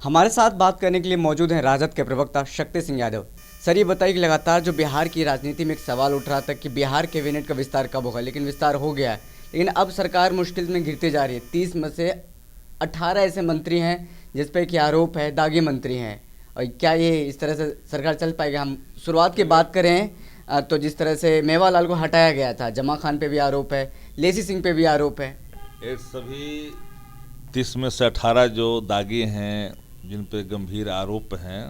हमारे साथ बात करने के लिए मौजूद हैं राजद के प्रवक्ता शक्ति सिंह यादव। सर, ये बताइए कि लगातार जो बिहार की राजनीति में एक सवाल उठ रहा था कि बिहार कैबिनेट का विस्तार कब होगा, लेकिन विस्तार हो गया है। लेकिन अब सरकार मुश्किल में घिरती जा रही है। 30 में से 18 ऐसे मंत्री हैं जिस पे कि आरोप है, दागी मंत्री हैं। और क्या ये इस तरह से सरकार चल पाएगी? हम शुरुआत की बात करें तो जिस तरह से मेवालाल को हटाया गया था, जमा खान पे भी आरोप है, लेसी सिंह पे भी आरोप है। ये सभी 30 में से 18 जो दागी हैं, जिन पे गंभीर आरोप हैं,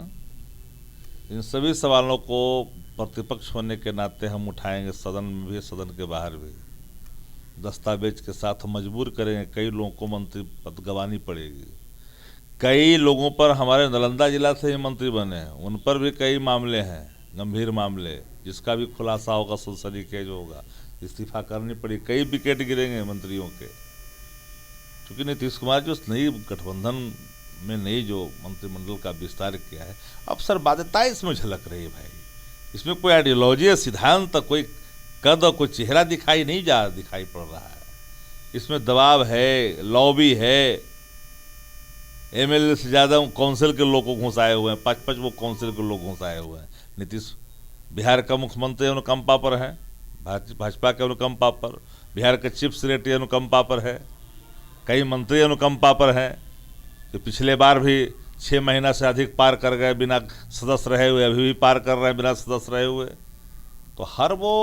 इन सभी सवालों को प्रतिपक्ष होने के नाते हम उठाएंगे, सदन में भी सदन के बाहर भी। दस्तावेज के साथ हम मजबूर करेंगे। कई लोगों को मंत्री पद गंवानी पड़ेगी। कई लोगों पर, हमारे नालंदा जिला से ही मंत्री बने हैं, उन पर भी कई मामले हैं, गंभीर मामले, जिसका भी खुलासा होगा, संसदीय केस होगा, इस्तीफा करनी पड़ी। कई विकेट गिरेंगे मंत्रियों के, क्योंकि नीतीश कुमार जो नई गठबंधन में नई जो मंत्रिमंडल का विस्तार किया है, अब सर्वबाध्यता इसमें झलक रही है भाई। इसमें कोई आइडियोलॉजी, सिद्धांत, कोई कद और कोई चेहरा दिखाई पड़ रहा है। इसमें दबाव है, लॉबी है। एमएलए से ज़्यादा काउंसिल के लोग को घुसाए हुए हैं, 5-5 वो काउंसिल के लोग घुसाए हुए हैं। नीतीश बिहार का मुख्यमंत्री अनुकंपा पर है, भाजपा के अनुकंपा पर, बिहार के चीफ सेक्रेटरी अनुकंपा पर है, कई मंत्री अनुकंपा पर हैं, कि पिछले बार भी 6 महीना से अधिक पार कर गए बिना सदस्य रहे हुए, अभी भी पार कर रहे हैं बिना सदस्य रहे हुए। तो हर वो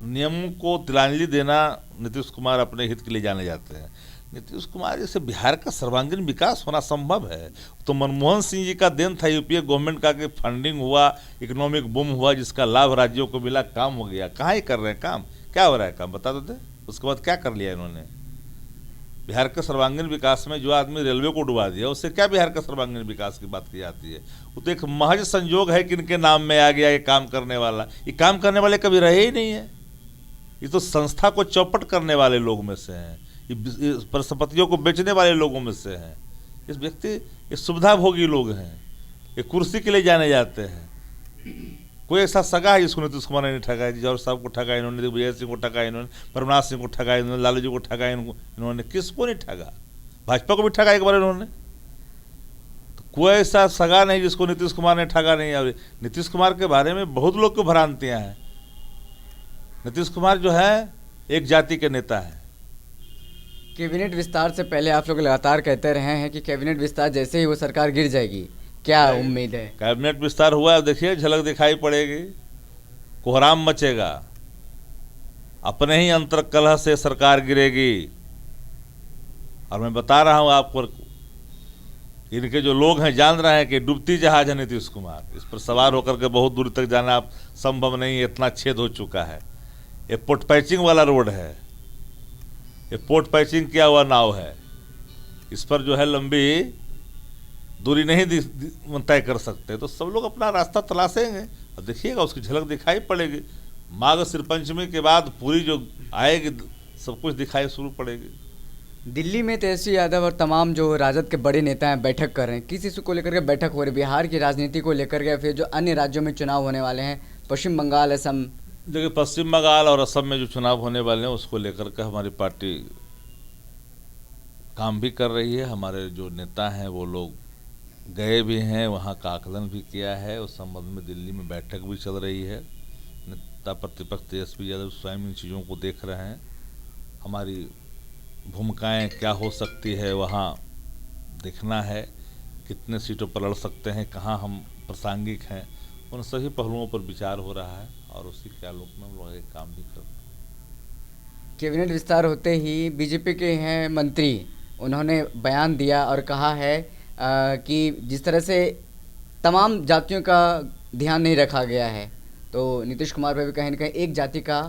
नियम को तिलांजलि देना नीतीश कुमार अपने हित के लिए जाने जाते हैं। नीतीश कुमार जैसे बिहार का सर्वांगीण विकास होना संभव है तो मनमोहन सिंह जी का देन था, यूपीए गवर्नमेंट का, कि फंडिंग हुआ, इकोनॉमिक बूम हुआ, जिसका लाभ राज्यों को मिला, काम हो गया। कहाँ ही कर रहे हैं काम? क्या हो रहा है काम? बता दो। उसके बाद क्या कर लिया इन्होंने? बिहार के सर्वांगीण विकास में जो आदमी रेलवे को डुबा दिया, उससे क्या बिहार का सर्वांगीण विकास की बात की जाती है? वो तो एक महज संयोग है कि इनके नाम में आ गया ये काम करने वाला। ये काम करने वाले कभी रहे ही नहीं है। ये तो संस्था को चौपट करने वाले लोग में से हैं, ये परिसंपत्तियों को बेचने वाले लोगों में से हैं। इस व्यक्ति ये सुविधाभोगी लोग हैं, ये कुर्सी के लिए जाने जाते हैं। कोई ऐसा सगा है जिसको नीतीश कुमार ने नहीं ठगा है? जौहर साहब को ठगा इन्होंने, विजय सिंह को ठगा इन्होंने, परमनाथ सिंह को ठगा इन्होंने, लालू जी को ठगा इन्होंने। किसको नहीं ठगा? भाजपा को भी ठगा एक बार इन्होंने। तो कोई ऐसा सगा नहीं जिसको नीतीश कुमार ने ठगा नहीं। और नीतीश कुमार के बारे में बहुत लोग को भ्रांतियां हैं। नीतीश कुमार जो है एक जाति के नेता है। कैबिनेट विस्तार से पहले आप लोग लगातार कहते रहे हैं कि कैबिनेट विस्तार जैसे ही वो सरकार गिर जाएगी, क्या उम्मीद है? कैबिनेट विस्तार हुआ है, देखिए झलक दिखाई पड़ेगी, कोहराम मचेगा, अपने ही अंतर कलह से सरकार गिरेगी। और मैं बता रहा हूं आपको, इनके जो लोग हैं जान रहे हैं कि डूबती जहाज है नीतीश कुमार। इस पर सवार होकर के बहुत दूर तक जाना संभव नहीं है, इतना छेद हो चुका है। ये पोर्ट पैचिंग वाला रोड है, ये पोर्ट पैचिंग किया हुआ नाव है। इस पर जो है लंबी दूरी नहीं तय कर सकते, तो सब लोग अपना रास्ता तलाशेंगे और देखिएगा उसकी झलक दिखाई पड़ेगी। माघ सिर पंचमी के बाद पूरी जो आएगी, सब कुछ दिखाई शुरू पड़ेगी। दिल्ली में तेजस्वी यादव और तमाम जो राजद के बड़े नेता हैं बैठक कर रहे हैं। किस इशू को लेकर के बैठक हो रही है? बिहार की राजनीति को लेकर के, फिर जो अन्य राज्यों में चुनाव होने वाले हैं, पश्चिम बंगाल, असम। देखिए, पश्चिम बंगाल और असम में जो चुनाव होने वाले हैं उसको लेकर के हमारी पार्टी काम भी कर रही है। हमारे जो नेता हैं वो लोग गए भी हैं, वहाँ का आकलन भी किया है। उस संबंध में दिल्ली में बैठक भी चल रही है। नेता प्रतिपक्ष तेजस्वी यादव स्वयं इन चीज़ों को देख रहे हैं। हमारी भूमिकाएं क्या हो सकती है वहाँ देखना है, कितने सीटों पर लड़ सकते हैं, कहाँ हम प्रासंगिक हैं, उन सभी पहलुओं पर विचार हो रहा है और उसी के आलोक में हम लोग एक काम भी कर रहे हैं। कैबिनेट विस्तार होते ही बीजेपी के हैं मंत्री, उन्होंने बयान दिया और कहा है कि जिस तरह से तमाम जातियों का ध्यान नहीं रखा गया है, तो नीतीश कुमार पर भी कहीं ना कहीं एक जाति का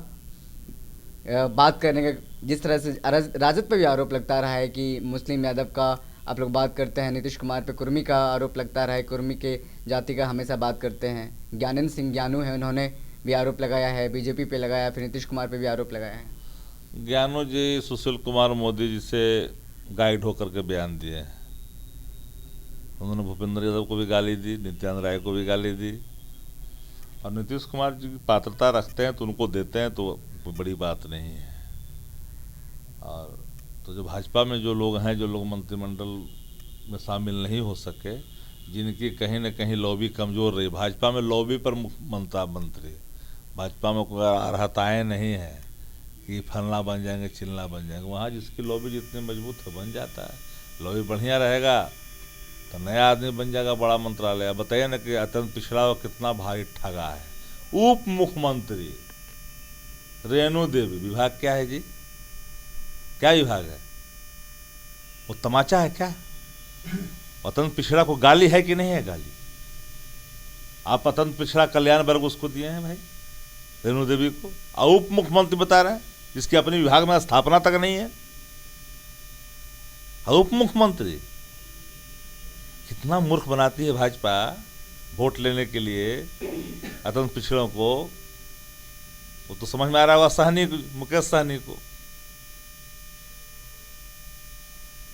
बात करने का, जिस तरह से राजद पर भी आरोप लगता रहा है कि मुस्लिम यादव का आप लोग बात करते हैं, नीतीश कुमार पे कुर्मी का आरोप लगता रहा है, कुर्मी के जाति का हमेशा बात करते हैं। ज्ञानेंद्र सिंह ज्ञानू है, उन्होंने भी आरोप लगाया है, बीजेपी पे लगाया, फिर नीतीश कुमार पे भी आरोप लगाया है। ज्ञानू जी सुशील कुमार मोदी जी से गाइड होकर के बयान दिए हैं। उन्होंने भूपेंद्र यादव को भी गाली दी, नित्यानंद राय को भी गाली दी। और नीतीश कुमार जी की पात्रता रखते हैं तो उनको देते हैं, तो कोई बड़ी बात नहीं है। और तो जो भाजपा में जो लोग हैं, जो लोग मंत्रिमंडल में शामिल नहीं हो सके, जिनकी कहीं न कहीं लॉबी कमज़ोर रही। भाजपा में लॉबी पर बनता मंत्री, भाजपा में कोई अर्हताएँ नहीं है कि फलना बन जाएंगे चिलना बन जाएंगे। वहाँ जिसकी लॉबी जितनी मजबूत है बन जाता है। लॉबी बढ़िया रहेगा तो नया आदमी बन जाएगा बड़ा मंत्रालय। बताइए ना कि अत्यंत पिछड़ा हुआ कितना भारी ठगा है। उप मुख्यमंत्री रेणु देवी, विभाग क्या है जी? क्या विभाग है वो? तमाचा है क्या? अत्यंत पिछड़ा को गाली है कि नहीं है गाली? आप अत्यंत पिछड़ा कल्याण वर्ग उसको दिए हैं भाई, रेणु देवी को। उप मुख्यमंत्री बता रहे हैं जिसकी अपने विभाग में स्थापना तक नहीं है। उप मुख्यमंत्री कितना मूर्ख बनाती है भाजपा वोट लेने के लिए अत्यंत पिछड़ों को। वो तो समझ में आ रहा होगा सहनी, मुकेश सहनी को।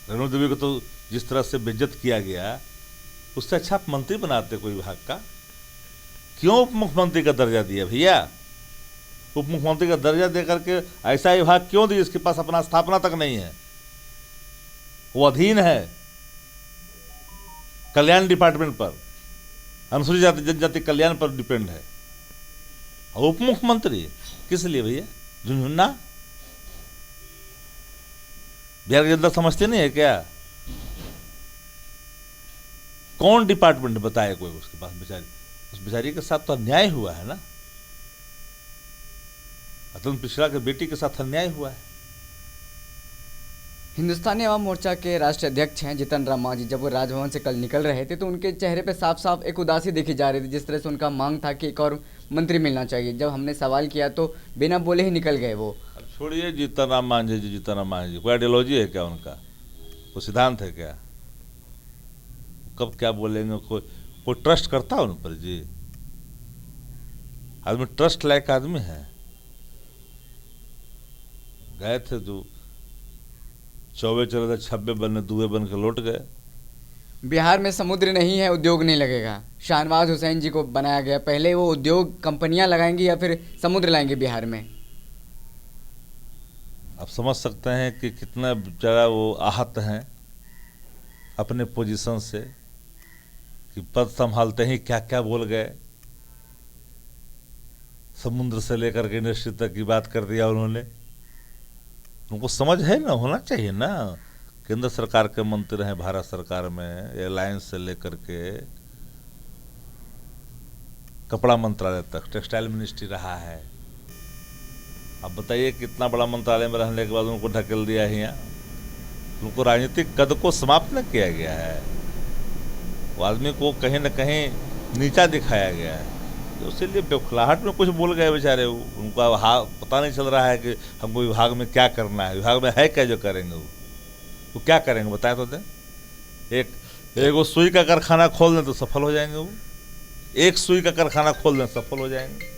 रेणु देवी को तो जिस तरह से बेइज्जत किया गया, उससे अच्छा आप मंत्री बनाते कोई विभाग का। क्यों उप मुख्यमंत्री का दर्जा दिया भैया? उप मुख्यमंत्री का दर्जा देकर के ऐसा विभाग क्यों दिया जिसके पास अपना स्थापना तक नहीं है? वो अधीन है कल्याण डिपार्टमेंट पर, अनुसूचित जाति जनजाति कल्याण पर डिपेंड है। उप मुख्यमंत्री किस लिए भैया? झुनझुन्ना बिहार की जनता समझते नहीं है क्या? कौन डिपार्टमेंट बताए कोई उसके पास? बेचारी, उस बेचारी के साथ तो अन्याय हुआ है ना। अत्यंत पिछड़ा के बेटी के साथ अन्याय हुआ है। हिंदुस्तानी अवाम मोर्चा के राष्ट्रीय अध्यक्ष हैं जीतन राम मांझी, जब वो राजभवन से कल निकल रहे थे तो उनके चेहरे पे साफ साफ एक उदासी देखी जा रही थी। जिस तरह से उनका मांग था कि एक और मंत्री मिलना चाहिए, जब हमने सवाल किया तो बिना बोले ही निकल गए वो। छोड़िए जीतन राम मांझी जी, जीतन राम मांझी कोई आइडियोलॉजी है क्या उनका? कोई सिद्धांत है क्या? कब क्या बोलेंगे? कोई ट्रस्ट करता है उन पर जी? आदमी ट्रस्ट लायक आदमी है। गए थे जो चौबे चले थे, छब्बे बनने दुए बन के लौट गए। बिहार में समुद्र नहीं है, उद्योग नहीं लगेगा। शाहनवाज हुसैन जी को बनाया गया, पहले वो उद्योग कंपनियां लगाएंगी या फिर समुद्र लाएंगे बिहार में? आप समझ सकते हैं कि कितना बेचारा वो आहत हैं अपने पोजीशन से, कि पद संभालते ही क्या क्या बोल गए। समुद्र से लेकर के इंडस्ट्री तक की बात कर दिया उन्होंने। उनको समझ है ना, होना चाहिए ना। केंद्र सरकार के मंत्री हैं भारत सरकार में, एयरलाइंस से लेकर के कपड़ा मंत्रालय तक, टेक्सटाइल मिनिस्ट्री रहा है। अब बताइए कितना बड़ा मंत्रालय में रहने के बाद उनको ढकेल दिया है यहाँ। उनको राजनीतिक कद को समाप्त न किया गया है, वो आदमी को कहीं न कहीं नीचा दिखाया गया है। तो इसीलिए बेखलाहट में कुछ बोल गए बेचारे। उनको पता नहीं चल रहा है कि हमको विभाग में क्या करना है। विभाग में है क्या जो करेंगे? वो क्या करेंगे बताएं तो दें। एक वो सुई का कारखाना खोल दें तो सफल हो जाएंगे। वो एक सुई का कारखाना खोल दें सफल हो जाएंगे।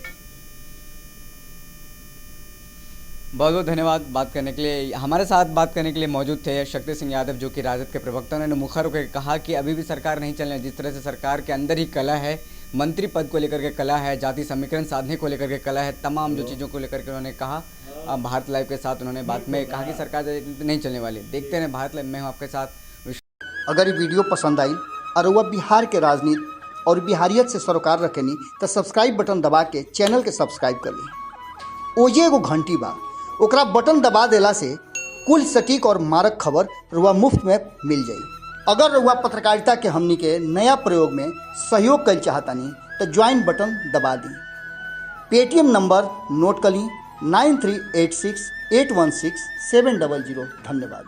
बहुत बहुत धन्यवाद बात करने के लिए। हमारे साथ बात करने के लिए मौजूद थे शक्ति सिंह यादव, जो कि राजद के प्रवक्ता। उन्होंने मुखर होकर कहा कि अभी भी सरकार नहीं चलने। जिस तरह से सरकार के अंदर ही कला है, मंत्री पद को लेकर के कला है, जाति समीकरण साधने को लेकर के कला है, तमाम जो चीज़ों को लेकर के उन्होंने कहा। भारत लाइव के साथ उन्होंने बात में कहा कि सरकार नहीं चलने वाली। देखते हैं भारत लाइव में हूँ आपके साथ। अगर ये वीडियो पसंद आई और वह बिहार के राजनीति और बिहारियत से सरोकार रखेनी तो सब्सक्राइब बटन दबा के चैनल के सब्सक्राइब कर ली। ओजे एगो घंटी बा, ओकरा बटन दबा देला से कुल सटीक और मारक खबर रुआ मुफ्त में मिल जाई। अगर रुआ पत्रकारिता के हमनी के नया प्रयोग में सहयोग कर चाहतानी तो ज्वाइन बटन दबा दी। पेटीएम नंबर नोट कर ली 9386816700। धन्यवाद।